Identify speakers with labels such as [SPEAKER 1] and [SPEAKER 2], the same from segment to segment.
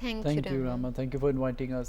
[SPEAKER 1] Thank you, Rama. Thank you for inviting us.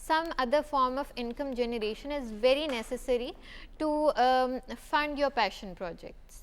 [SPEAKER 2] some other form of income generation is very necessary to fund your passion projects.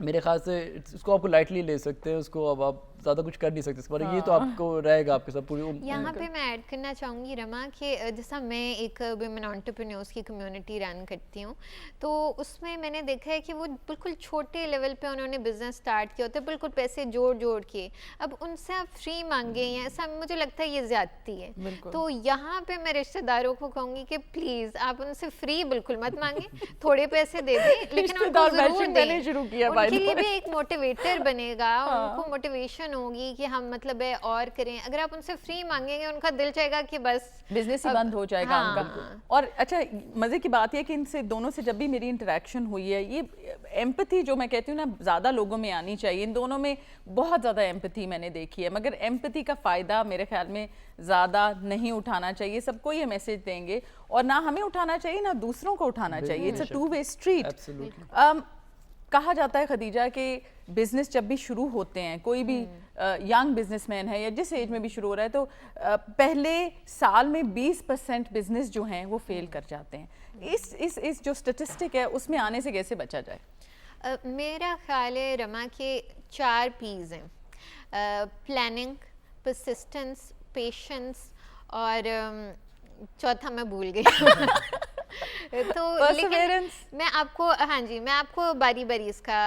[SPEAKER 1] میرے خیال سے اس کو آپ کو lightly لے سکتے ہیں, اس کو اب آپ زیادہ کچھ کر نہیں سکتے اس پر, یہ تو آپ کو رہے گا آپ کے ساتھ پوری.
[SPEAKER 2] یہاں پہ میں ایڈ کرنا چاہوں گی رما کہ جیسا میں ایک ویمن انٹرپرینیورس کی کمیونٹی رن کرتی ہوں, تو اس میں میں نے دیکھا ہے کہ وہ بالکل چھوٹے لیول پہ انہوں نے بزنس اسٹارٹ کیا ہوتا ہے, بالکل پیسے جوڑ کے, اب ان سے آپ فری مانگیں یا ایسا مجھے لگتا ہے یہ زیادتی ہے. تو یہاں پہ میں رشتہ داروں کو کہوں گی کہ پلیز آپ ان سے فری بالکل مت مانگیں, تھوڑے پیسے دے دیں لیکن ان کو ضرور دیں, ان کے لیے بھی ایک موٹیویٹر بنے گا, ان کو موٹیویشن ہوگی کہ ہم مطلب ہے اور کریں. اگر آپ ان سے فری مانگیں گے ان کا دل چاہے گا کہ بس
[SPEAKER 3] بزنس ہی بند ہو جائے گا ان کا. اور اچھا مزے کی بات یہ کہ ان سے دونوں سے جب بھی میری انٹریکشن ہوئی ہے, یہ ایمپتھی جو میں کہتی ہوں نا زیادہ لوگوں میں آنی چاہیے, ان دونوں میں بہت زیادہ ایمپتھی میں نے دیکھی ہے, مگر ایمپتھی کا فائدہ میرے خیال میں زیادہ نہیں اٹھانا چاہیے. سب کو یہ میسج دیں گے اور نہ ہمیں اٹھانا چاہیے نہ دوسروں کو اٹھانا چاہیے. It's a two way street. کہا جاتا ہے خدیجہ کہ بزنس جب بھی شروع ہوتے ہیں, کوئی بھی ینگ بزنس مین ہے یا جس ایج میں بھی شروع ہو رہا ہے, تو پہلے سال میں 20% بزنس جو ہیں وہ فیل کر جاتے ہیں. اس جو اسٹیٹسٹک ہے اس میں آنے سے کیسے بچا جائے؟
[SPEAKER 2] میرا خیال ہے رما کہ 4 P's ہیں, پلاننگ, پرسسٹنس, پیشنس اور چوتھا میں بھول گئی. تو لیکن میں آپ کو میں آپ کو باری باری اس کا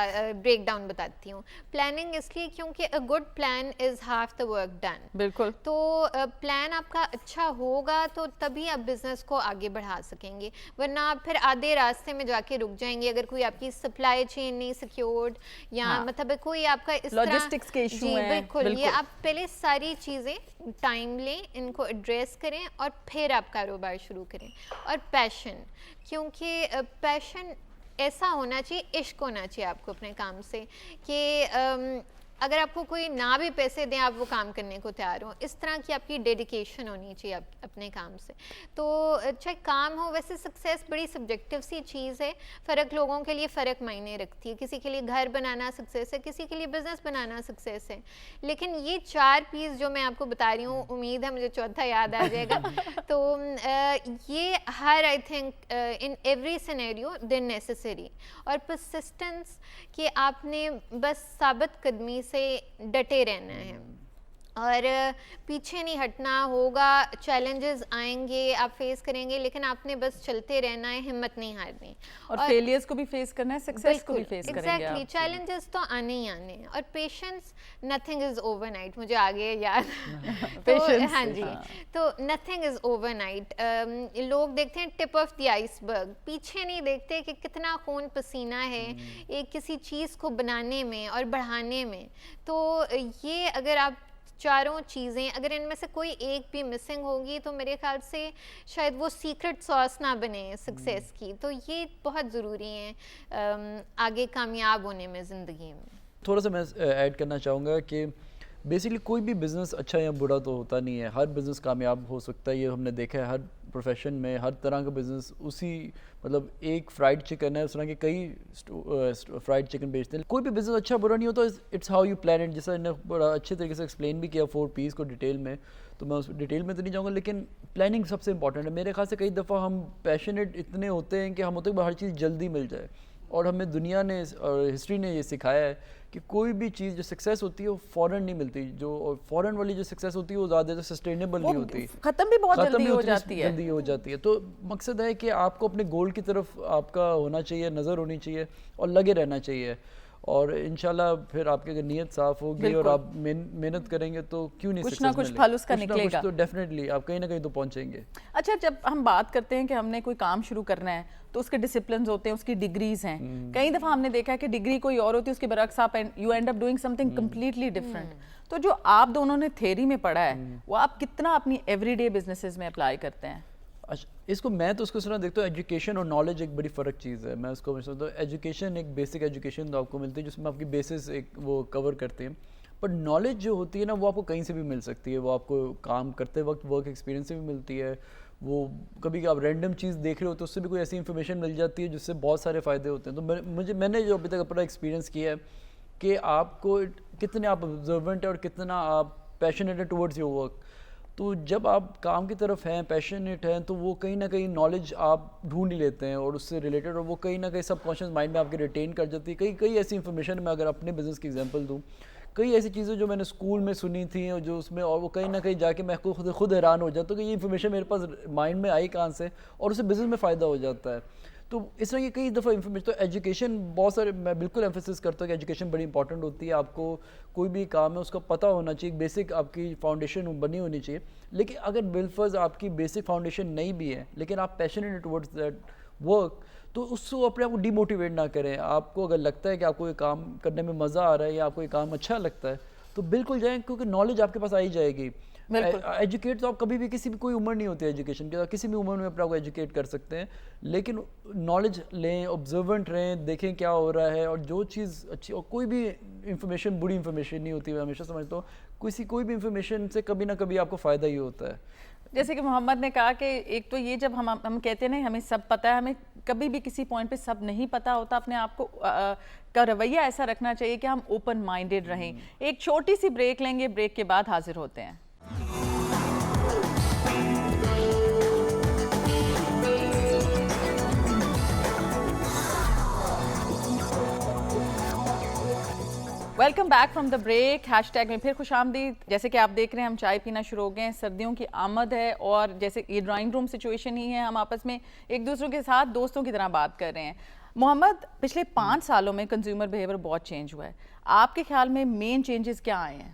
[SPEAKER 2] بریک ڈاؤن بتاتی ہوں. پلاننگ اس لیے کیونکہ a good plan is half the work done. بالکل. تو پلان آپ کا اچھا ہوگا تو تبھی آپ بزنس کو آگے بڑھا سکیں گے, ورنہ آپ پھر آدھے راستے میں جا کے رک جائیں گے اگر کوئی آپ کی سپلائی چین نہیں سیکیورڈ یا مطلب کوئی آپ کا اس طرح
[SPEAKER 3] لاجسٹکس کے ایشو ہیں.
[SPEAKER 2] بالکل. یہ آپ پہلے ساری چیزیں ٹائم لیں, ان کو ایڈریس کریں اور پھر آپ کاروبار شروع کریں. اور پیشن, کیونکہ پیشن ایسا ہونا چاہیے, عشق ہونا چاہیے آپ کو اپنے کام سے, کہ اگر آپ کو کوئی نہ بھی پیسے دیں آپ وہ کام کرنے کو تیار ہوں. اس طرح کی آپ کی ڈیڈیکیشن ہونی چاہیے اپنے کام سے. تو چاہے کام ہو, ویسے سکسیس بڑی سبجیکٹیو سی چیز ہے, فرق لوگوں کے لیے فرق معنی رکھتی ہے. کسی کے لیے گھر بنانا سکسیس ہے, کسی کے لیے بزنس بنانا سکسیس ہے. لیکن یہ 4 P's جو میں آپ کو بتا رہی ہوں, امید ہے مجھے چوتھا یاد آ جائے گا. تو یہ ہر I think in every scenario they necessary. اور پرسسٹنس کہ آپ نے بس ثابت قدمی سے ڈٹے رہنا ہے اور پیچھے نہیں ہٹنا ہوگا. چیلنجز آئیں گے, آپ فیس کریں گے, لیکن آپ نے بس چلتے رہنا ہے, ہمت نہیں ہارنی.
[SPEAKER 3] اور فیلیئرز کو بھی فیس کرنا ہے, سکسیس کو بھی فیس کریں گے.
[SPEAKER 2] ایگزیکٹلی, چیلنجز تو آنے ہی آنے ہیں. اور patience, nothing is over night, مجھے آگے یاد. تو نتھنگ از اوور نائٹ. لوگ دیکھتے ہیں ٹپ آف دی آئس برگ, پیچھے نہیں دیکھتے کہ کتنا خون پسینہ ہے ایک کسی چیز کو بنانے میں اور بڑھانے میں. تو یہ اگر آپ چاروں چیزیں, اگر ان میں سے کوئی ایک بھی مسنگ ہوگی تو میرے خیال سے شاید وہ سیکرٹ ساس نہ بنے سکسیس کی. تو یہ بہت ضروری ہیں آگے کامیاب ہونے میں زندگی میں.
[SPEAKER 1] تھوڑا سا میں ایڈ کرنا چاہوں گا کہ بیسکلی کوئی بھی بزنس اچھا یا برا تو ہوتا نہیں ہے, ہر بزنس کامیاب ہو سکتا ہے. یہ ہم نے دیکھا ہے ہر پروفیشن میں, ہر طرح کا بزنس اسی مطلب ایک فرائڈ چکن ہے, اس طرح کے کئی فرائڈ چکن بیچتے ہیں. کوئی بھی بزنس اچھا برا نہیں ہوتا, it's how you plan it. جیسا نے بڑا اچھے طریقے سے ایکسپلین بھی کیا 4 P's کو ڈیٹیل میں, تو میں اس ڈیٹیل میں تو نہیں جاؤں گا, لیکن پلاننگ سب سے امپورٹنٹ ہے. میرے خیال سے کئی دفعہ ہم پیشنیٹ اتنے ہوتے ہیں کہ ہم ہوتے ہیں کہ ہر چیز جلدی مل جائے, اور ہمیں دنیا نے اور ہسٹری نے یہ سکھایا ہے کہ کوئی بھی چیز جو سکسیس ہوتی ہے وہ فوراً نہیں ملتی. جو فوراً والی جو سکسیس ہوتی ہے وہ زیادہ سسٹینیبل نہیں ہوتی,
[SPEAKER 3] ختم بھی بہت جلدی ہو جاتی ہے.
[SPEAKER 1] تو مقصد ہے کہ آپ کو اپنے گول کی طرف آپ کا ہونا چاہیے, نظر ہونی چاہیے اور لگے رہنا چاہیے. اور انشاءاللہ پھر آپ کی اگر نیت صاف ہوگی اور آپ محنت کریں گے تو کیوں نہیں
[SPEAKER 3] کچھ نہ کچھ پھل اس کا نکلے گا.
[SPEAKER 1] تو ڈیفینیٹلی آپ کہیں نہ کہیں تو پہنچیں گے.
[SPEAKER 3] اچھا, جب ہم بات کرتے ہیں کہ ہم نے کوئی کام شروع کرنا ہے تو اس کے ڈسپلنز ہوتے ہیں, اس کی ڈگریز ہیں. کئی دفعہ ہم نے دیکھا ہے کہ ڈگری کوئی اور ہوتی ہے, اس کے برعکس آپ you and up doing some thing completely different. تو جو آپ دونوں نے تھیری میں پڑھا ہے وہ آپ کتنا اپنی ایوری ڈے بزنسز میں اپلائی کرتے ہیں؟
[SPEAKER 1] اس کو میں تو اس کو اس طرح دیکھتا ہوں, ایجوکیشن اور نالج ایک بڑی فرق چیز ہے. میں اس کو سمجھتا ہوں ایجوکیشن ایک بیسک ایجوکیشن تو آپ کو ملتی ہے جس میں آپ کی بیسس ایک وہ کور کرتے ہیں, بٹ نالج جو ہوتی ہے نا وہ آپ کو کہیں سے بھی مل سکتی ہے. وہ آپ کو کام کرتے وقت ورک ایکسپیرینس سے بھی ملتی ہے. وہ کبھی آپ رینڈم چیز دیکھ رہے ہو تو اس سے بھی کوئی ایسی انفارمیشن مل جاتی ہے جس سے بہت سارے فائدے ہوتے ہیں. تو میں نے جو ابھی تک اپنا ایکسپیرینس کیا ہے کہ آپ کو کتنے آپ آبزرونٹ ہیں اور کتنا آپ پیشنیٹ ہیں ٹورڈز یور ورک. تو جب آپ کام کی طرف ہیں، پیشنیٹ ہیں، تو وہ کہیں نہ کہیں نالج آپ ڈھونڈ ہی لیتے ہیں اور اس سے ریلیٹڈ، اور وہ کہیں نہ کہیں سب کانشیس مائنڈ میں آپ کے ریٹین کر جاتی ہے. کئی ایسی انفارمیشن، میں اگر اپنے بزنس کی ایگزامپل دوں، کئی ایسی چیزیں جو میں نے اسکول میں سنی تھیں اور جو اس میں، اور وہ کہیں نہ کہیں جا کے میں خود حیران ہو جاتا ہوں کہ یہ انفارمیشن میرے پاس مائنڈ میں آئی کہاں سے، اور اسے بزنس میں فائدہ ہو جاتا ہے. تو اس طرح کی کئی دفعہ انفارمیشن. تو ایجوکیشن بہت سارے، میں بالکل ایمفسس کرتا ہوں کہ ایجوکیشن بڑی امپورٹنٹ ہوتی ہے. آپ کو کوئی بھی کام ہے اس کا پتہ ہونا چاہیے، بیسک آپ کی فاؤنڈیشن بنی ہونی چاہیے. لیکن اگر بالفرض آپ کی بیسک فاؤنڈیشن نہیں بھی ہے لیکن آپ پیشنیٹ ٹورڈز دیٹ ورک، تو اس کو اپنے آپ کو ڈی موٹیویٹ نہ کریں. آپ کو اگر لگتا ہے کہ آپ کو یہ کام کرنے میں مزہ آ رہا ہے یا آپ کو یہ کام اچھا لگتا ہے تو بالکل جائیں، کیونکہ نالج آپ کے پاس آئی جائے گی. ایجوکیٹ تو آپ کبھی بھی، کسی بھی کوئی عمر نہیں ہوتی ایجوکیشن کی، کسی بھی عمر میں اپنے آپ کو ایجوکیٹ کر سکتے ہیں. لیکن نالج لیں، آبزرونٹ رہیں، دیکھیں کیا ہو رہا ہے، اور جو چیز اچھی، اور کوئی بھی انفارمیشن بری انفارمیشن نہیں ہوتی. میں ہمیشہ سمجھتا ہوں کوئی بھی انفارمیشن سے کبھی نہ کبھی آپ کو فائدہ ہی ہوتا ہے.
[SPEAKER 3] جیسے کہ محمد نے کہا کہ ایک تو یہ، جب ہم کہتے ہیں ہمیں سب پتہ ہے، ہمیں کبھی بھی کسی پوائنٹ پہ سب نہیں پتہ ہوتا. اپنے آپ کو کا رویہ ایسا رکھنا چاہیے کہ ہم اوپن مائنڈیڈ رہیں. ایک چھوٹی سی بریک لیں گے، بریک کے بعد حاضر ہوتے ہیں. Welcome back from the break. Hash tag میں پھر خوش آمدید. جیسے کہ آپ دیکھ رہے ہیں ہم چائے پینا شروع ہو گئے ہیں، سردیوں کی آمد ہے، اور جیسے یہ ڈرائنگ روم سچویشن ہی ہے، ہم آپس میں ایک دوسروں کے ساتھ دوستوں کی طرح بات کر رہے ہیں. محمد، پچھلے 5 سالوں میں کنزیومر بیہیویئر بہت چینج ہوا ہے. آپ کے خیال میں مین چینجز کیا آئے ہیں؟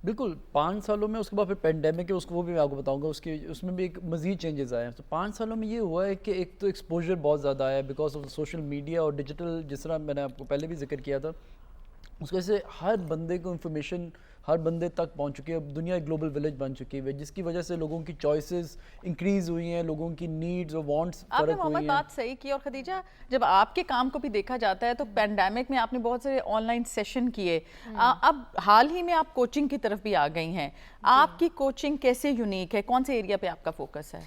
[SPEAKER 1] بالکل 5 سالوں میں، اس کے بعد پھر پینڈیمک ہے، اس کو وہ بھی میں آپ کو بتاؤں گا، اس میں بھی ایک مزید چینجز آئے ہیں. تو 5 سالوں میں یہ ہوا ہے کہ ایک تو ایکسپوجر بہت زیادہ آیا ہے بیکاز آف سوشل میڈیا اور ڈیجیٹل. جس طرح میں نے آپ کو پہلے بھی ذکر کیا تھا، اس وجہ سے ہر بندے کو انفارمیشن ہر بندے تک پہنچ چکی ہے. اب دنیا ایک گلوبل ولیج بن چکی ہے، جس کی وجہ سے لوگوں کی چوائسیز انکریز ہوئی ہیں، لوگوں کی نیڈز اور وانٹس
[SPEAKER 3] آپ نے
[SPEAKER 1] فرق ہوئی
[SPEAKER 3] محمد
[SPEAKER 1] ہیں.
[SPEAKER 3] بات صحیح کی. اور خدیجہ، جب آپ کے کام کو بھی دیکھا جاتا ہے تو پینڈیمک میں آپ نے بہت سارے آن لائن سیشن کیے. اب حال ہی میں آپ کوچنگ کی طرف بھی آ گئی ہیں. آپ کی کوچنگ کیسے یونیک ہے؟ کون سے ایریا پہ آپ کا فوکس ہے؟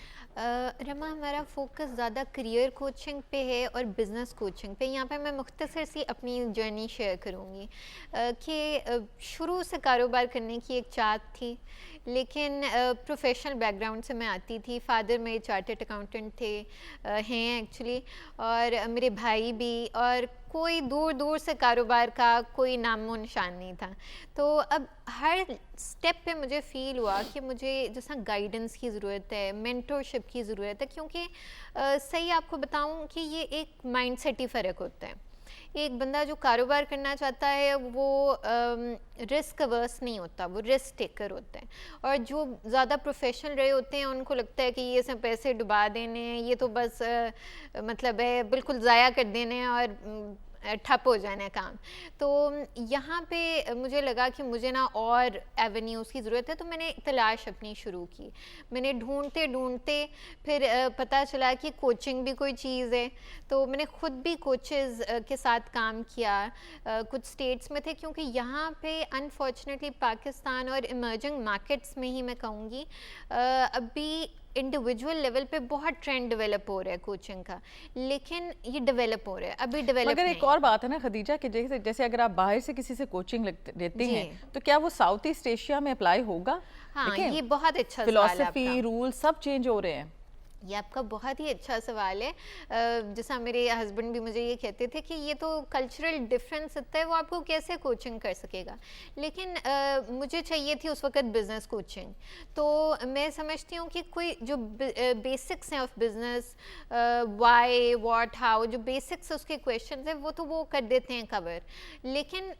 [SPEAKER 2] رما، ہمارا فوکس زیادہ کریئر کوچنگ پہ ہے اور بزنس کوچنگ پہ. یہاں پہ میں مختصر سی اپنی جرنی شیئر کروں گی کہ شروع سے کاروبار کرنے کی ایک چاہت تھی، لیکن پروفیشنل بیک گراؤنڈ سے میں آتی تھی. فادر میرے چارٹرڈ اکاؤنٹنٹ تھے، ہیں ایکچولی، اور میرے بھائی بھی، اور کوئی دور دور سے کاروبار کا کوئی نام و نشان نہیں تھا. تو اب ہر سٹیپ پہ مجھے فیل ہوا کہ مجھے جیسا گائیڈنس کی ضرورت ہے، مینٹورشپ کی ضرورت ہے، کیونکہ صحیح آپ کو بتاؤں کہ یہ ایک مائنڈ سیٹ ہی فرق ہوتا ہے. ایک بندہ جو کاروبار کرنا چاہتا ہے وہ رسک اورس نہیں ہوتا، وہ رسک ٹیکر ہوتا ہے. اور جو زیادہ پروفیشنل رہے ہوتے ہیں ان کو لگتا ہے کہ یہ سب پیسے ڈبا دینے ہیں، یہ تو بس مطلب ہے بالکل ضائع کر دینے اور ٹھپ ہو جانا ہے کام. تو یہاں پہ مجھے لگا کہ مجھے نا اور ایونیوز کی ضرورت ہے. تو میں نے تلاش اپنی شروع کی. میں نے ڈھونڈتے پھر پتہ چلا کہ کوچنگ بھی کوئی چیز ہے. تو میں نے خود بھی کوچز کے ساتھ کام کیا کچھ اسٹیٹس میں تھے، کیونکہ یہاں پہ انفارچونیٹلی پاکستان اور ایمرجنگ مارکیٹس میں ہی میں کہوں گی ابھی انڈیویجول لیول پہ بہت ٹرینڈ ڈیولپ ہو رہا ہے کوچنگ کا، لیکن یہ ڈیولپ ہو رہا ہے ابھی ڈیولپ.
[SPEAKER 3] مگر ایک اور بات ہے نا خدیجہ کہ جیسے اگر آپ باہر سے کسی سے کوچنگ لیتے ہیں تو کیا وہ ساؤتھ ایسٹ ایشیا میں اپلائی ہوگا؟
[SPEAKER 2] ہاں، یہ بہت اچھا سوال ہے.
[SPEAKER 3] فلسفی، رول سب چینج ہو رہے ہیں.
[SPEAKER 2] یہ آپ کا بہت ہی اچھا سوال ہے. جیسا میرے ہسبینڈ بھی مجھے یہ کہتے تھے کہ یہ تو کلچرل ڈفرینس ہوتا ہے، وہ آپ کو کیسے کوچنگ کر سکے گا. لیکن مجھے چاہیے تھی اس وقت بزنس کوچنگ. تو میں سمجھتی ہوں کہ کوئی جو بیسکس ہیں of business, why, what, how, جو بیسکس اس کے کویشچنز ہیں وہ کر دیتے ہیں کور. لیکن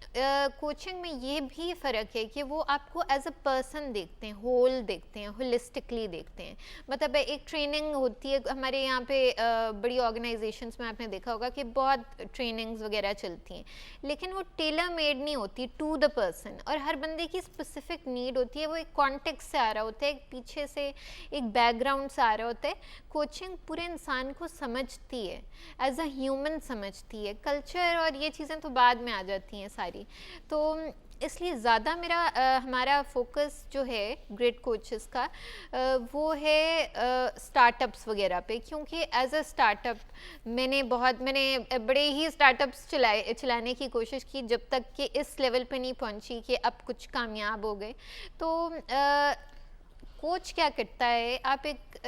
[SPEAKER 2] کوچنگ میں یہ بھی فرق ہے کہ وہ آپ کو ایز اے پرسن دیکھتے ہیں، ہول دیکھتے ہیں، ہولسٹکلی دیکھتے ہیں. مطلب ایک ٹریننگ ہوتی ہے ہمارے یہاں پہ بڑی آرگنائزیشنز میں آپ نے دیکھا ہوگا کہ بہت ٹریننگز وغیرہ چلتی ہیں، لیکن وہ ٹیلر میڈ نہیں ہوتی ٹو دا پرسن، اور ہر بندے کی اسپیسیفک نیڈ ہوتی ہے. وہ ایک کانٹیکس سے آ رہا ہوتا ہے، ایک پیچھے سے ایک بیک گراؤنڈ سے آ رہا ہوتا ہے. کوچنگ پورے انسان کو سمجھتی ہے، ایز اے ہیومن سمجھتی ہے. کلچر اور یہ چیزیں تو بعد میں آ جاتی ہیں ساری. تو اس لیے زیادہ ہمارا فوکس جو ہے گریٹ کوچز کا وہ ہے اسٹارٹ اپس وغیرہ پہ، کیونکہ ایز اے اسٹارٹ اپ میں نے بڑے ہی اسٹارٹ اپس چلانے کی کوشش کی جب تک کہ اس لیول پہ نہیں پہنچی کہ اب کچھ کامیاب ہو گئے. تو کوچ کیا کرتا ہے, آپ ایک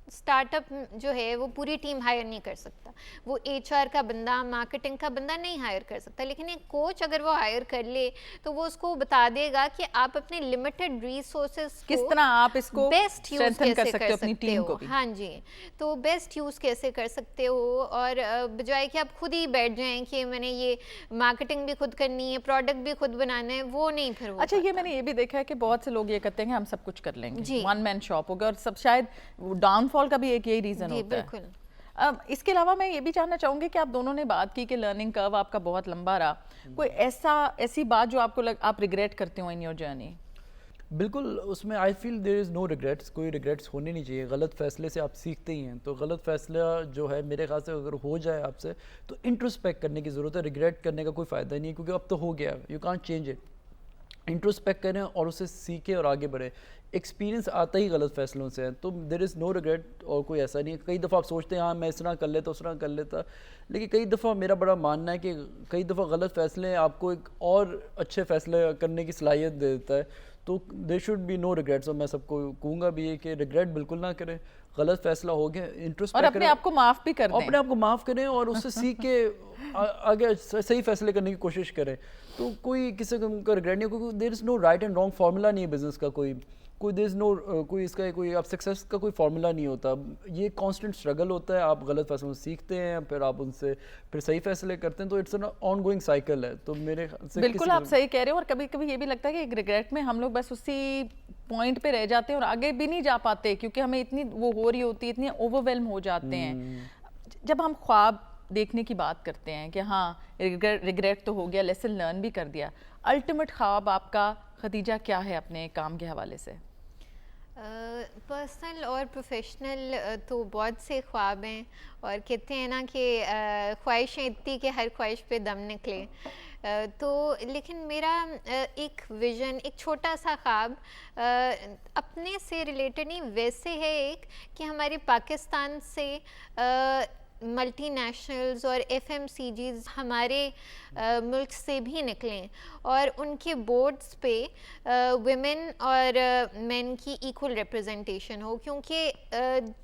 [SPEAKER 2] اسٹارٹ اپ جو ہے وہ پوری ٹیم ہائر نہیں کر سکتا, وہ ایچ آر کا بندہ, مارکیٹنگ کا بندہ نہیں ہائر کر سکتا, لیکن ایک کوچ اگر وہ ہائر کر لے تو وہ اس کو بتا دے گا کہ آپ اپنے لمیٹڈ ریسورسز
[SPEAKER 3] کس طرح آپ اس کو
[SPEAKER 2] بیسٹ یوز
[SPEAKER 3] strengthen
[SPEAKER 2] کیسے
[SPEAKER 3] کر سکتے ہو اپنی ٹیم کو بھی.
[SPEAKER 2] ہاں جی, تو بیسٹ یوز کیسے کر سکتے ہو, اور بجائے کہ آپ خود ہی بیٹھ جائیں کہ میں نے یہ مارکیٹنگ بھی خود کرنی ہے, پروڈکٹ بھی خود بنانا ہے, وہ نہیں پھر
[SPEAKER 3] اچھا یہ میں نے یہ بھی دیکھا ہے کہ بہت سے لوگ یہ کہتے ہیں کہ ہم سب کچھ کر لیں گے,
[SPEAKER 2] جی.
[SPEAKER 3] ون مین شاپ ہوگا, اور سب شاید ڈاؤن فال کا بھی ایک یہی ریزن ہوتا ہے.
[SPEAKER 2] بالکل.
[SPEAKER 3] اس کے علاوہ میں یہ بھی جاننا چاہوں گی کہ آپ دونوں نے بات کی کہ لرننگ کرو آپ کا بہت لمبا رہا, کوئی ایسی بات جو آپ کو آپ ریگریٹ کرتے ہو ان یور جرنی؟
[SPEAKER 1] بالکل, اس میں آئی فیل دیر از نو ریگریٹس, کوئی ریگریٹس ہونے نہیں چاہیے. غلط فیصلے سے آپ سیکھتے ہی ہیں, تو غلط فیصلہ جو ہے میرے خیال سے اگر ہو جائے آپ سے تو انٹروسپیکٹ کرنے کی ضرورت ہے, ریگریٹ کرنے کا کوئی فائدہ نہیں ہے کیونکہ اب تو ہو گیا, you can't change it. Introspect کریں اور اسے سیکھیں اور آگے بڑھیں. ایکسپیرینس آتا ہی غلط فیصلوں سے ہے, تو دیر از نو ریگریٹ, اور کوئی ایسا نہیں ہے. کئی دفعہ آپ سوچتے ہیں ہاں میں اس طرح کر لیتا اس طرح کر لیتا, لیکن کئی دفعہ میرا بڑا ماننا ہے کہ کئی دفعہ غلط فیصلے آپ کو ایک اور اچھے فیصلے کرنے کی صلاحیت دے دیتا ہے. تو there should be no regrets, اور میں سب کو کہوں گا بھی یہ کہ ریگریٹ بالکل نہ کریں. غلط فیصلہ ہو گیا, انٹرسٹ
[SPEAKER 3] اور اپنے آپ کو معاف بھی کر دیں,
[SPEAKER 1] اپنے آپ کو معاف کریں اور اس سے سیکھ کے آگے صحیح فیصلے کرنے کی کوشش کریں. تو کوئی کسی کا ریگریٹ نہیں, کیونکہ دیر از نو رائٹ اینڈ رانگ فارمولا نہیں ہے بزنس کا, کوئی دیر از نو کوئی اس کا کوئی آپ سکسیس کا کوئی فارمولا نہیں ہوتا. یہ کانسٹنٹ اسٹرگل ہوتا ہے, آپ غلط فیصلوں سے سیکھتے ہیں, پھر آپ ان سے پھر صحیح فیصلے کرتے ہیں, تو it's an ongoing cycle ہے. تو میرے سے
[SPEAKER 3] بالکل آپ صحیح کہہ رہے ہو, اور کبھی کبھی یہ بھی لگتا ہے کہ ایک ریگریٹ میں ہم لوگ بس اسی پوائنٹ پہ رہ جاتے ہیں اور آگے بھی نہیں جا پاتے کیونکہ ہمیں اتنی وہ ہو رہی ہوتی ہے, اتنی اوور ویلم ہو جاتے ہیں. جب ہم خواب دیکھنے کی بات کرتے ہیں کہ ہاں ریگریٹ تو ہو گیا, لیسن لرن بھی کر دیا, الٹیمیٹ خواب آپ کا خدیجہ کیا ہے اپنے کام کے حوالے سے؟
[SPEAKER 2] پرسنل اور پروفیشنل تو بہت سے خواب ہیں, اور کہتے ہیں نا کہ خواہشیں اتنی کہ ہر خواہش پہ دم نکلے. تو لیکن میرا ایک ویژن, ایک چھوٹا سا خواب اپنے سے ریلیٹڈ نہیں ویسے ہے ایک, کہ ہمارے پاکستان سے ملٹی نیشنلز اور ایف ایم سی جیز ہمارے ملک سے بھی نکلیں اور ان کے بورڈز پہ ویمن اور مین کی ایکول ریپرزنٹیشن ہو, کیونکہ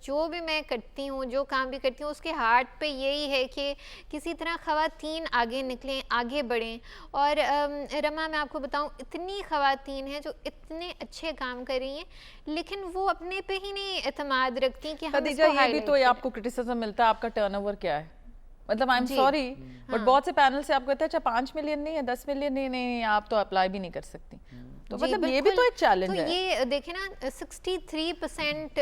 [SPEAKER 2] جو بھی میں کرتی ہوں, جو کام بھی کرتی ہوں, اس کے ہارٹ پہ یہی ہے کہ کسی طرح خواتین آگے نکلیں, آگے بڑھیں. اور رما میں آپ کو بتاؤں, اتنی خواتین ہیں جو اتنے اچھے کام کر رہی ہیں, لیکن وہ اپنے پہ ہی نہیں اعتماد رکھتی کہ ہم اس کو
[SPEAKER 3] یہ بھی تو آپ کو کرٹیسزم ملتا ہے, آپ کا ٹرن اوور کیا ہے, مطلب آئی ایم سوری بٹ بہت سے پینل سے آپ کو کہتے ہیں اچھا 5 ملین نہیں ہے 10 ملین نہیں, آپ تو اپلائی بھی نہیں کر سکتی. تو مطلب یہ بھی تو ایک چیلنج ہے.
[SPEAKER 2] تو یہ دیکھیں نا 63%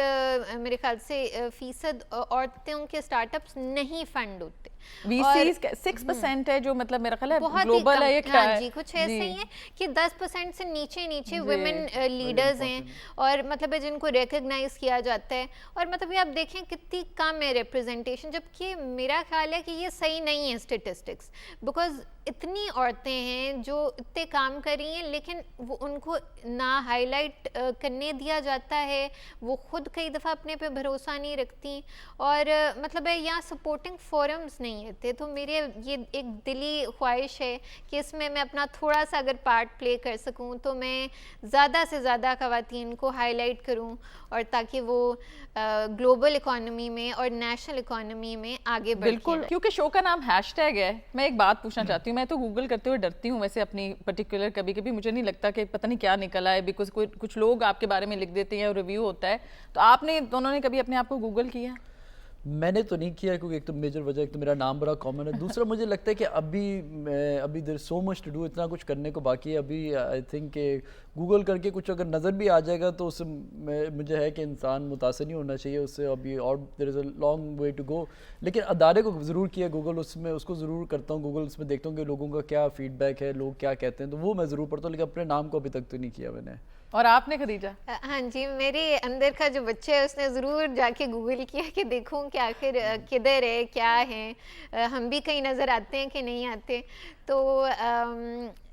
[SPEAKER 2] میرے خیال سے فیصد عورتوں کے اسٹارٹ اپس نہیں فنڈ ہوتے.
[SPEAKER 3] وی سیز 6% ہے جو مطلب میرا خیال ہے گلوبل ہے, یہ کیا ہے
[SPEAKER 2] جی کچھ ایسے ہی ہے کہ 10% سے نیچے ویمن لیڈرز ہیں, اور مطلب جن کو ریکگنائز کیا جاتا ہے. اور مطلب یہ آپ دیکھیں کتنی کم ہے ریپرزنٹیشن, جبکہ میرا خیال ہے کہ یہ صحیح نہیں ہے اسٹیٹسٹکس, بیکاز اتنی عورتیں ہیں جو اتنے کام کر رہی ہیں, لیکن وہ ان کو نہ ہائی لائٹ کرنے دیا جاتا ہے, وہ خود کئی دفعہ اپنے پہ بھروسہ نہیں رکھتی, اور مطلب ہے یہاں سپورٹنگ فورمز نہیں ہوتے. تو میرے یہ ایک دلی خواہش ہے کہ اس میں اپنا تھوڑا سا اگر پارٹ پلے کر سکوں تو میں زیادہ سے زیادہ خواتین کو ہائی لائٹ کروں, اور تاکہ وہ گلوبل اکانومی میں اور نیشنل اکانومی میں آگے بڑھ.
[SPEAKER 3] بالکل, کیونکہ شو کا نام ہیش ٹیگ ہے. میں ایک بات پوچھنا چاہتی ہوں, میں تو گوگل کرتے ہوئے ڈرتی ہوں ویسے اپنی پرٹیکولر, کبھی مجھے نہیں لگتا کہ پتہ نہیں کیا نکلا ہے, بیکاز کچھ لوگ آپ کے بارے میں لکھ دیتے ہیں اور ریویو ہوتا ہے. تو آپ نے دونوں نے کبھی اپنے آپ کو گوگل کیا؟
[SPEAKER 1] میں نے تو نہیں کیا, کیونکہ ایک تو میجر وجہ, ایک تو میرا نام بڑا کامن ہے, دوسرا مجھے لگتا ہے کہ ابھی دیر سو مچ ٹو ڈو, اتنا کچھ کرنے کو باقی ہے. ابھی آئی تھنک کہ گوگل کر کے کچھ اگر نظر بھی آ جائے گا تو اس سے مجھے ہے کہ انسان متاثر نہیں ہونا چاہیے اس سے ابھی, اور دیر از a long way to go. لیکن ادارے کو ضرور کیا گوگل, اس کو ضرور کرتا ہوں گوگل, اس میں دیکھتا ہوں کہ لوگوں کا کیا فیڈ بیک ہے, لوگ کیا کہتے ہیں, تو وہ میں ضرور پڑھتا ہوں, لیکن اپنے نام کو ابھی تک تو نہیں کیا میں نے.
[SPEAKER 3] اور آپ نے خدیجہ؟
[SPEAKER 2] ہاں جی, میرے اندر کا جو بچہ ہے اس نے ضرور جا کے گوگل کیا کہ دیکھوں کہ آخر کدھر ہے, کیا ہے, ہم بھی کہیں نظر آتے ہیں کہ نہیں آتے. تو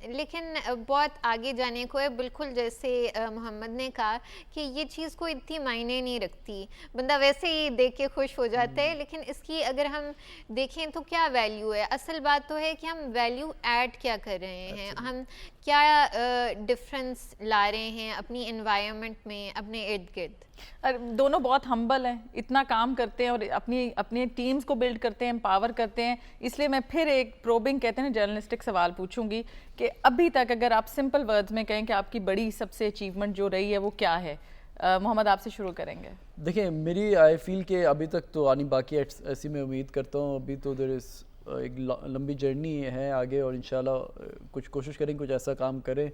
[SPEAKER 2] لیکن بہت آگے جانے کو ہے, بالکل جیسے محمد نے کہا کہ یہ چیز کو اتنی معنی نہیں رکھتی, بندہ ویسے ہی دیکھ کے خوش ہو جاتا ہے, لیکن اس کی اگر ہم دیکھیں تو کیا ویلیو ہے. اصل بات تو ہے کہ ہم ویلیو ایڈ کیا کر رہے ہیں, ہم کیا ڈفرینس لا رہے ہیں اپنی انوائرمنٹ میں, اپنے ارد گرد؟
[SPEAKER 3] دونوں بہت ہمبل ہیں, اتنا کام کرتے ہیں اور اپنی ٹیمز کو بلڈ کرتے ہیں, امپاور کرتے ہیں. اس لیے میں پھر ایک پروبنگ کہتے ہیں نا جرنلسٹک سوال پوچھوں گی کہ ابھی تک اگر آپ سمپل ورڈز میں کہیں کہ آپ کی بڑی سب سے اچیومنٹ جو رہی ہے وہ کیا ہے؟ محمد آپ سے شروع کریں گے.
[SPEAKER 1] دیکھیں میری آئی فیل کہ ابھی تک تو آنی باقی ایسی میں امید کرتا ہوں, ابھی تو دیر از ایک لمبی جرنی ہے آگے, اور انشاءاللہ کچھ کوشش کریں, کچھ ایسا کام کریں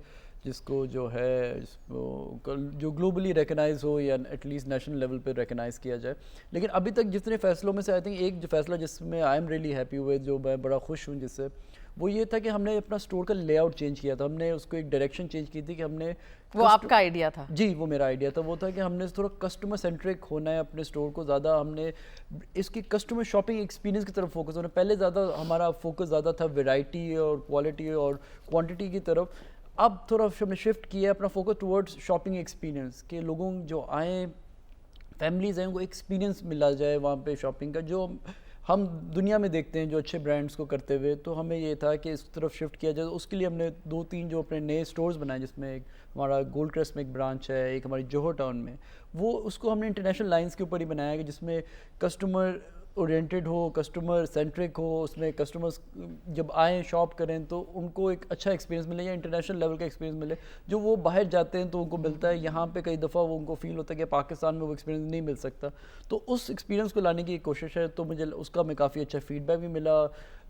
[SPEAKER 1] جس کو جو ہے جو گلوبلی ریکگنائز ہو یا ایٹ لیسٹ نیشنل لیول پہ ریکگنائز کیا جائے. لیکن ابھی تک جتنے فیصلوں میں سے آئی تھنک ایک جو فیصلہ جس میں آئی ایم ریئلی ہیپی ہوئے, جو میں بڑا خوش ہوں جس سے, وہ یہ تھا کہ ہم نے اپنا اسٹور کا لے آؤٹ چینج کیا تھا. ہم نے اس کو ایک ڈائریکشن چینج کی تھی کہ ہم نے,
[SPEAKER 3] وہ آپ کا آئیڈیا تھا؟
[SPEAKER 1] جی وہ میرا آئیڈیا تھا. وہ تھا کہ ہم نے تھوڑا کسٹمر سینٹرک ہونا ہے اپنے اسٹور کو, زیادہ ہم نے اس کی کسٹمر شاپنگ ایکسپیرینس کی طرف فوکس ہونا. پہلے زیادہ ہمارا فوکس زیادہ تھا ویرائٹی اور کوالٹی اور کوانٹٹی کی طرف. اب تھوڑا ہم نے شفٹ کیا اپنا فوکس ٹورڈز شاپنگ ایکسپیرینس, کہ لوگوں جو آئیں, فیملیز ہیں, ان کو ایکسپیرینس ملا جائے وہاں پہ شاپنگ کا, جو ہم دنیا میں دیکھتے ہیں جو اچھے برانڈس کو کرتے ہوئے. تو ہمیں یہ تھا کہ اس طرف شفٹ کیا جائے. اس کے لیے ہم نے 2-3 جو اپنے نئے اسٹورز بنائے, جس میں ایک ہمارا گولڈ کرسٹ میں ایک برانچ ہے, ایک ہماری جوہر ٹاؤن میں. وہ اس کو ہم نے انٹرنیشنل لائنس کے اوپر ہی بنایا, کہ جس میں کسٹمر اورینٹیڈ ہو, کسٹمر سینٹرک ہو, اس میں کسٹمرز جب آئیں شاپ کریں تو ان کو ایک اچھا ایکسپیرینس ملے, یا انٹرنیشنل لیول کا ایکسپیرینس ملے. جو وہ باہر جاتے ہیں تو ان کو ملتا ہے, یہاں پہ کئی دفعہ وہ ان کو فیل ہوتا ہے کہ پاکستان میں وہ ایکسپیرینس نہیں مل سکتا. تو اس ایکسپیرینس کو لانے کی ایک کوشش ہے. تو مجھے اس کا میں کافی اچھا فیڈ بیک بھی ملا,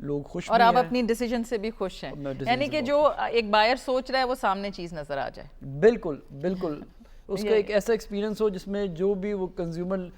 [SPEAKER 1] لوگ خوش
[SPEAKER 3] اور
[SPEAKER 1] بھی
[SPEAKER 3] آپ
[SPEAKER 1] ہیں.
[SPEAKER 3] اپنی ڈیسیجن سے بھی خوش ہیں, یعنی کہ جو ایک بائر سوچ رہا ہے وہ سامنے چیز نظر آ جائے.
[SPEAKER 1] بالکل بالکل, اس کا ایک ایسا ایکسپیرینس ہو جس میں جو بھی وہ کنزیومر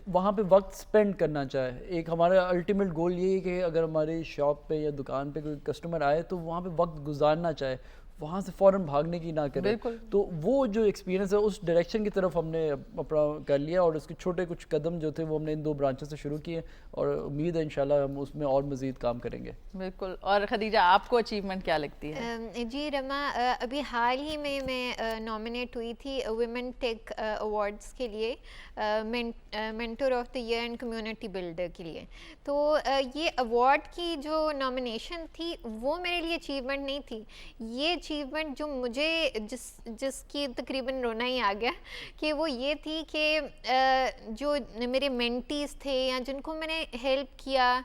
[SPEAKER 1] وہاں پہ وقت سپینڈ کرنا چاہے. ایک ہمارا الٹیمیٹ گول یہ ہے کہ اگر ہماری شاپ پہ یا دکان پہ کوئی کسٹمر آئے تو وہاں پہ وقت گزارنا چاہے, وہاں سے فوراً بھاگنے کی نہ کرے. تو وہ جو ایکسپیرینس ہے اس ڈائریکشن کی طرف ہم نے اپنا کر لیا, اور اس کے چھوٹے کچھ قدم جو تھے وہ ہم نے ان 2 برانچوں سے شروع کیے, اور امید ہے انشاءاللہ ہم اس میں اور مزید کام کریں گے.
[SPEAKER 3] بالکل. اور خدیجہ آپ کو اچیومنٹ کیا لگتی ہے؟
[SPEAKER 2] جی رما, ابھی حال ہی میں نامنیٹ ہوئی تھی ویمن ٹیک ایوارڈس کے لیے, mentor of the year and community builder کے لیے. تو یہ ایوارڈ کی جو نامنیشن تھی وہ میرے لیے اچیومنٹ نہیں تھی. یہ اچیومنٹ جو مجھے جس کی تقریباً رونا ہی آ گیا, کہ وہ یہ تھی کہ جو میرے مینٹیز تھے یا جن کو میں نے ہیلپ کیا,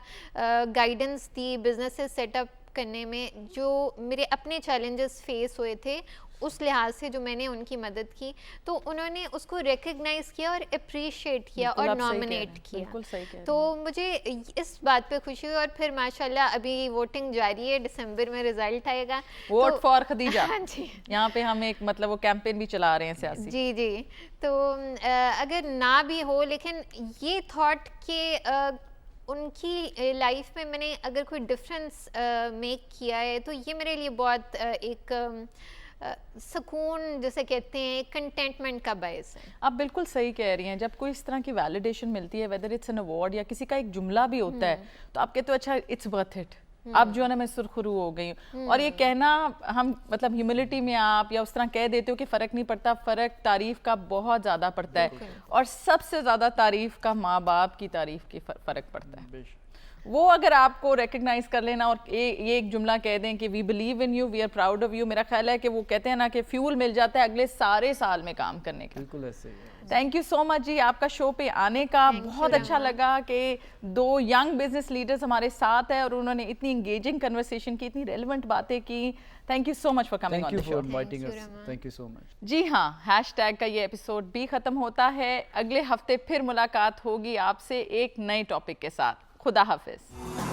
[SPEAKER 2] گائیڈنس دی بزنس سیٹ اپ کرنے میں, جو میرے اپنے چیلنجز فیس ہوئے تھے اس لحاظ سے جو میں نے ان کی مدد کی, تو انہوں نے اس کو ریکگنائز کیا اور اپریشیٹ کیا اور نامنیٹ کیا. تو مجھے اس بات پہ خوشی ہوئی. اور پھر ماشاءاللہ ابھی ووٹنگ جاری ہے, دسمبر میں رزلٹ آئے گا.
[SPEAKER 3] Vote for Khadija.
[SPEAKER 2] جی,
[SPEAKER 3] یہاں پہ ہم ایک مطلب وہ کیمپین بھی چلا رہے ہیں سیاسی.
[SPEAKER 2] جی جی. تو اگر نہ بھی ہو, لیکن یہ تھاٹ کہ ان کی لائف میں نے اگر کوئی ڈفرینس میک کیا ہے, تو یہ میرے لیے بہت ایک سکون جسے کہتے ہیں, کنٹینٹمنٹ کا باعث ہے.
[SPEAKER 3] آپ بالکل صحیح کہہ رہی ہیں. جب کوئی اس طرح کی ویلیڈیشن ملتی ہے, ویدر اٹس این ایوارڈ یا کسی کا ایک جملہ بھی ہوتا ہے, تو آپ کہتے ہو اچھا اٹس ورتھ اٹ. اب جو ہے نا میں سرخرو ہو گئی ہوں. اور یہ کہنا ہم مطلب ہیوملٹی میں آپ یا اس طرح کہہ دیتے ہو کہ فرق نہیں پڑتا, فرق تعریف کا بہت زیادہ پڑتا ہے, اور سب سے زیادہ تعریف کا ماں باپ کی تعریف کی فرق پڑتا ہے. وہ اگر آپ کو ریکگنائز کر لینا اور یہ ایک جملہ کہہ دیں کہ we believe in you, we are proud of you, میرا خیال ہے کہ وہ کہتے ہیں نا کہ فیول مل جاتا ہے اگلے سارے سال میں کام کرنے کا.
[SPEAKER 1] بالکل ایسے ہی.
[SPEAKER 3] تھینک یو سو مچ جی آپ کا شو پہ آنے کا. بہت اچھا لگا کہ 2 ینگ بزنس لیڈرز ہمارے ساتھ ہیں اور انہوں نے اتنی انگیجنگ کنورسیشن کی, اتنی ریلیونٹ باتیں کی. Thank you so much for coming on the show.
[SPEAKER 1] Thank you so much.
[SPEAKER 3] جی ہاں, ہیش ٹیگ کا یہ ایپیسوڈ بھی ختم ہوتا ہے. اگلے ہفتے پھر ملاقات ہوگی آپ سے ایک نئے ٹاپک کے ساتھ. خدا حافظ.